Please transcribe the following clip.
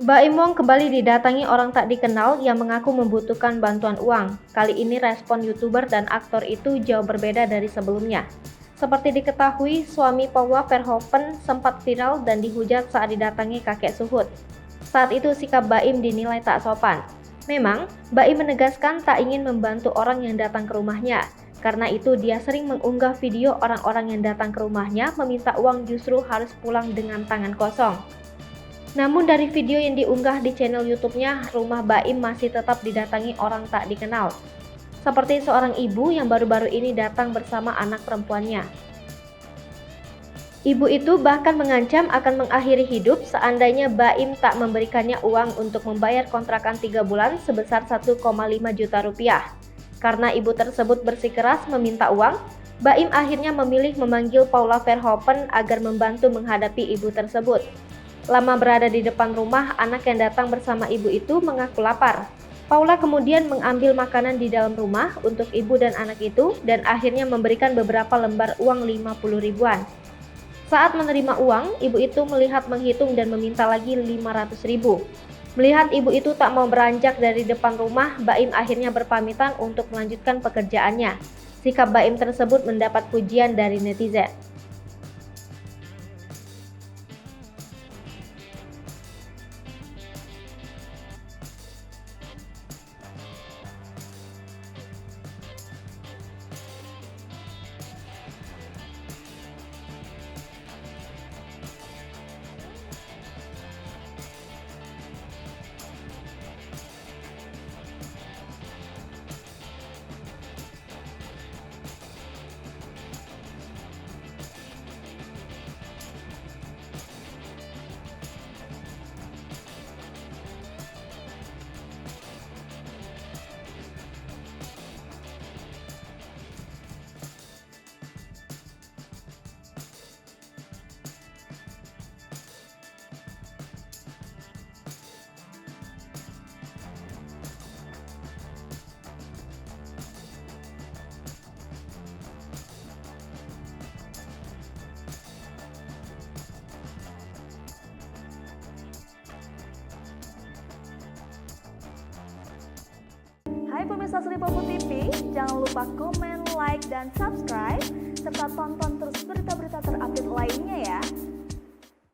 Baim Wong kembali didatangi orang tak dikenal yang mengaku membutuhkan bantuan uang. Kali ini respon YouTuber dan aktor itu jauh berbeda dari sebelumnya. Seperti diketahui, suami Paula Verhoeven sempat viral dan dihujat saat didatangi kakek Suhut. Saat itu sikap Baim dinilai tak sopan. Memang, Baim menegaskan tak ingin membantu orang yang datang ke rumahnya. Karena itu dia sering mengunggah video orang-orang yang datang ke rumahnya meminta uang justru harus pulang dengan tangan kosong. Namun dari video yang diunggah di channel YouTube-nya, rumah Baim masih tetap didatangi orang tak dikenal. Seperti seorang ibu yang baru-baru ini datang bersama anak perempuannya. Ibu itu bahkan mengancam akan mengakhiri hidup seandainya Baim tak memberikannya uang untuk membayar kontrakan 3 bulan sebesar 1,5 juta rupiah. Karena ibu tersebut bersikeras meminta uang, Baim akhirnya memilih memanggil Paula Verhoeven agar membantu menghadapi ibu tersebut. Lama berada di depan rumah, anak yang datang bersama ibu itu mengaku lapar. Paula kemudian mengambil makanan di dalam rumah untuk ibu dan anak itu dan akhirnya memberikan beberapa lembar uang 50 ribuan. Saat menerima uang, ibu itu melihat menghitung dan meminta lagi 500 ribu. Melihat ibu itu tak mau beranjak dari depan rumah, Baim akhirnya berpamitan untuk melanjutkan pekerjaannya. Sikap Baim tersebut mendapat pujian dari netizen. Hai pemirsa Sri Popo TV, jangan lupa komen, like, dan subscribe, serta tonton terus berita-berita terupdate